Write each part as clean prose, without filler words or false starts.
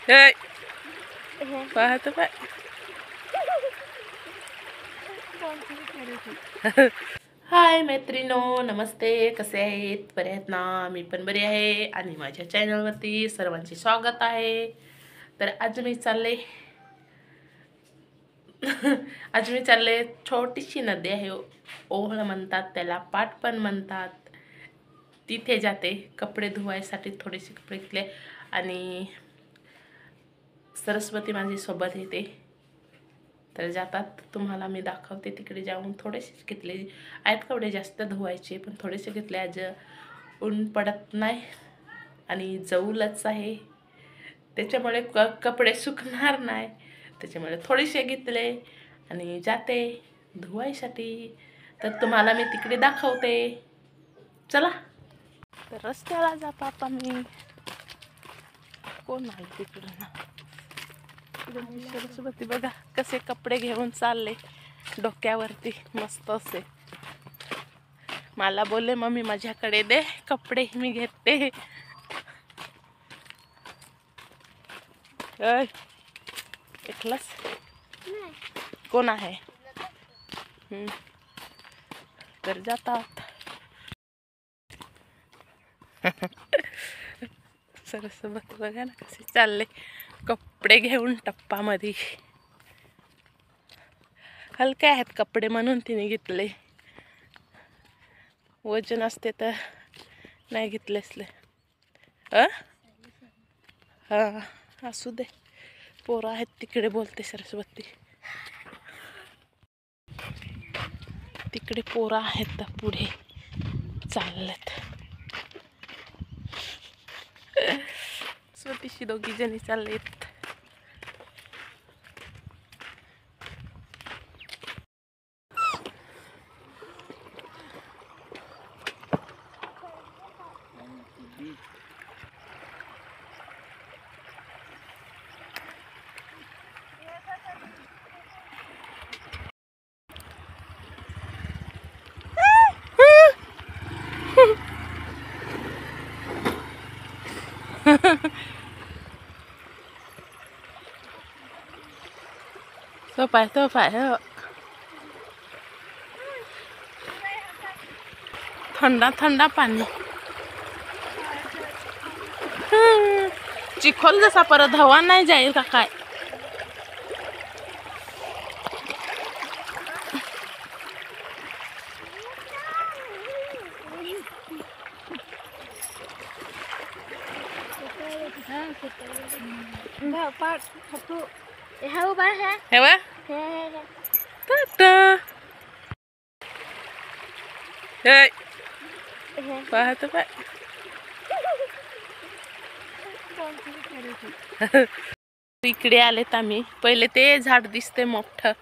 Hey. पाहतो पाय. हाय मैत्रिणो, नमस्ते. कसे आहेत? बरे आहेत ना? मी पण बरी आहे आणि माझ्या चॅनलवरती सर्वांचे स्वागत आहे. तर आज मी चालले छोटीशी नदी आहे, ओहळ म्हणतात त्याला, पाट पण म्हणतात. तिथे जाते कपडे धुवायसाठी. थोडेसे कपडे घेतले आणि सरस्वती माझी सोबत येते. तर जातात तुम्हाला मी दाखवते. तिकडे जाऊन थोडेसे घेतले आहेत कपडे, जास्त धुवायचे पण थोडेसे घेतले. आज ऊन पडत नाही आणि जवळच आहे, त्याच्यामुळे कपडे सुकणार नाही, त्याच्यामुळे थोडेसे घेतले आणि जाते धुवायसाठी. तर तुम्हाला मी तिकडे दाखवते, चला. तर रस्त्याला जातो आता मी. कोण आलं तिकडून? सरस्वती बघा कसे कपडे घेऊन चालले डोक्यावरती, मस्त असे. मला बोलले मम्मी माझ्याकडे दे कपडे, मी घेते. एकलाच कोण आहे? तर जातात. सरस्वती बघा ना कसे चालले कपडे घेऊन टप्पामध्ये. हलके आहेत कपडे म्हणून तिने घेतले, वजन असते तर नाही घेतले असले. हा असू दे, पोरं आहेत तिकडे, बोलते सरस्वती. तिकडे पोरं आहेत तर पुढे चाललेत. स्वतीशी दोघी जणी चाललेत. तो पाय थंडा थंडा पाणी. चिखल जसा परत हवा नाही जाईल का काय? पाहतो पाय. इकडे आलेत आम्ही. पहिले ते झाड दिसते मोठं,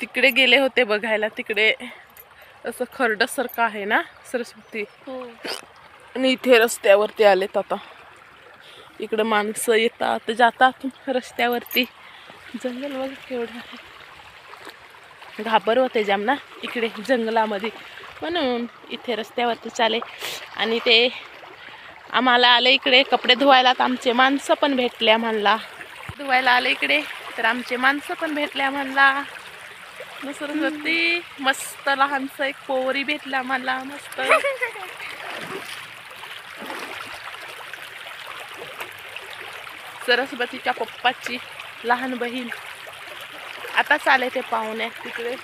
तिकडे गेले होते बघायला. तिकडे असं खरडसारखं आहे ना सरस्वती, आणि इथे रस्त्यावरती आलेत आता. इकडे माणसं येतात जातात रस्त्यावरती. जंगल वगैरे केवढं आहे, घाबर होते जाम ना इकडे जंगलामध्ये, म्हणून इथे रस्त्यावरती चाले. आणि ते आम्हाला आले इकडे कपडे धुवायला, तर आमचे माणसं पण भेटले आम्हाला. धुवायला आले इकडे तर आमचे माणसं पण भेटले आम्हाला. सरस्वती मस्त लहानसं एक पोरी भेटलं आम्हाला, मस्त. सरस्वतीच्या पप्पाची लहान बहीण. आता चाले ते पाहुणे तिकडे.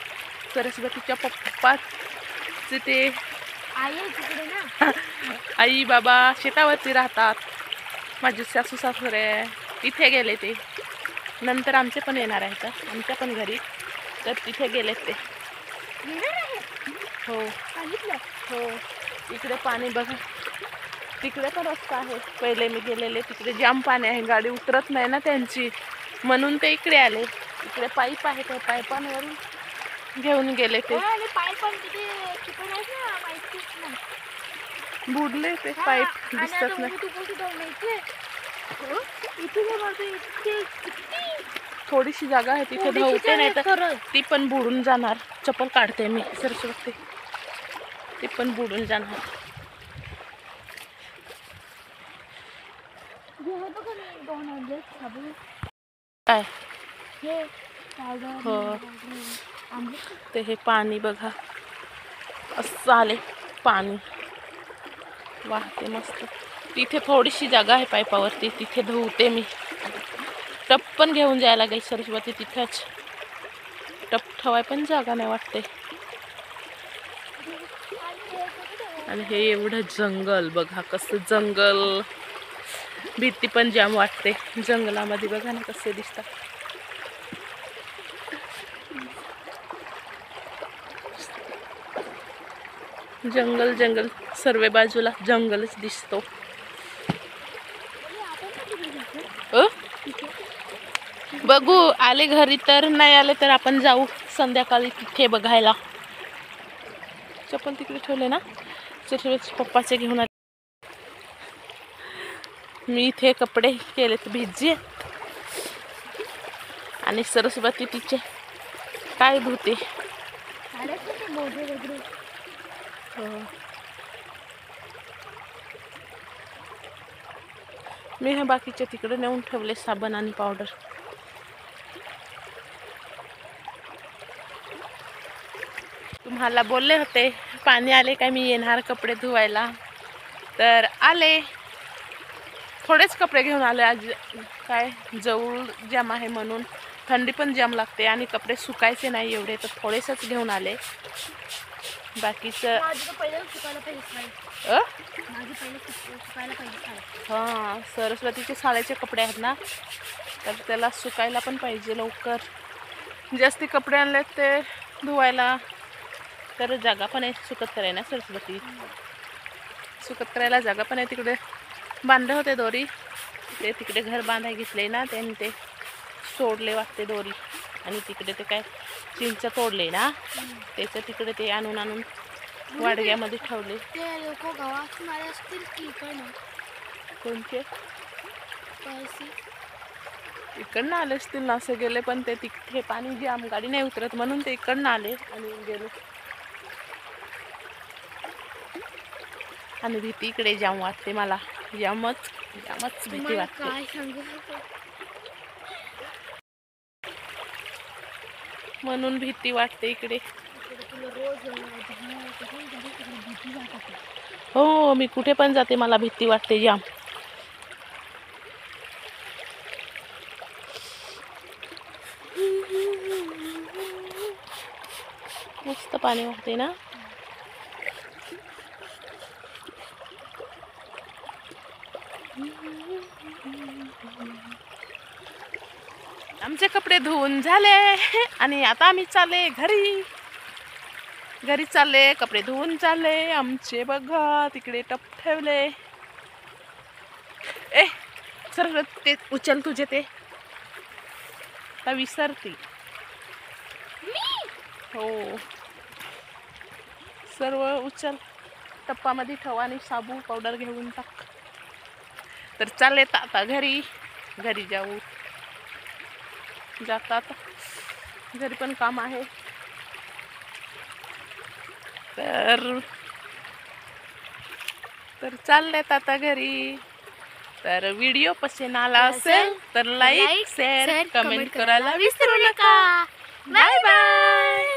सरस्वतीच्या पप्पाचे ते आई बाबा शेतावरती राहतात. माझे सासू सासरे तिथे गेले ते. नंतर आमचे पण येणार आहेत, आमच्या पण घरी. तर तिथे गेलेत ते. हो हो, इकडे पाणी बघा. तिकडे पण रस्ता आहे, पहिले मी गेलेले तिकडे जाम पाणी आहे, गाडी उतरत नाही ना त्यांची, म्हणून ते इकडे आले. इकडे पाईप आहे, त्या पाईपांवरून घेऊन गेले ते. बुडले ते पाईप, दिसत नाही. थोडीशी जागा आहे तिथे धावते, नाही तर ती पण बुडून जाणार. चप्पल काढते मी सरस्वती, ती पण बुडून जाणार. काय हो ते हे पाणी बघा असं आले पाणी वाहते मस्त. तिथे थोडीशी जागा आहे पाईपावरती, तिथे धुवते मी. टप पण घेऊन जायला लागेल सरस्वती, तिथेच टप ठेवाय पण जागा नाही वाटते. आणि हे एवढं जंगल बघा, कसं जंगल, भीती पण जाम वाटते जंगलामध्ये. बघा ना कसे दिसतात. जंगल जंगल, सर्व बाजूला जंगलच दिसतो. बघू आले घरी तर, नाही आले तर आपण जाऊ संध्याकाळी तिथे बघायला. चप्पल तिकडे ठेवले ना, पप्पाचे घेऊन आले. मी इथे कपडे केलेत भिजी आणि सरस्वती तिचे काय धुते. मी हे बाकीचे तिकडे नेऊन ठेवले साबण आणि पावडर. तुम्हाला बोलले होते पाणी आले काय मी येणार कपडे धुवायला, तर आले. थोडेच कपडे घेऊन आले आज, काय जवळ जाम आहे म्हणून, थंडी पण जाम लागते आणि कपडे सुकायचे नाही एवढे, तर थोडेसेच घेऊन आले. बाकीचं हां सरस्वतीचे शाळेचे कपडे आहेत ना, तर त्याला सुकायला पण पाहिजे लवकर. जास्ती कपडे आणले ते धुवायला, तर जागा पण आहे सुकत करायला. सरस्वती सुकत करायला जागा पण आहे. तिकडे बांधले होते दोरी, ते तिकडे घर बांधाय घेतले ना, त्यांनी ते सोडले वाटते दोरी. आणि तिकडे ते काय चिंच तोडले ना, त्याचं तिकडे ते आणून आणून वाडग्यामध्ये ठेवले. कोणते इकडनं आले असतील ना, असं गेले. पण ते तिथे पाणी जाम, गाडी नाही उतरत म्हणून ते इकडनं आले आणि गेले. आणि भीती इकडे जाम वाटते मला, जामच भीती वाटते. म्हणून भीती वाटते इकडे. हो मी कुठे पण जाते मला भीती वाटते जाम. मस्त पाणी वाहते ना. आमचे कपडे धुवून झाले आणि आता आम्ही चालले घरी चालले. कपडे धुवून चालले आमचे. बघा तिकडे टप ठेवले. सर ते उचल तुझे, ते विसरती. हो सर्व उचल, टप्पामध्ये ठेव आणि साबू पावडर घेऊन टाक. तर चालले आता घरी जाऊ. जातात घरी पण काम आहे, तर चाललेत आता घरी. तर व्हिडिओ पसंत आला असेल तर लाईक शेअर कमेंट करायला विसरू नका. Bye bye.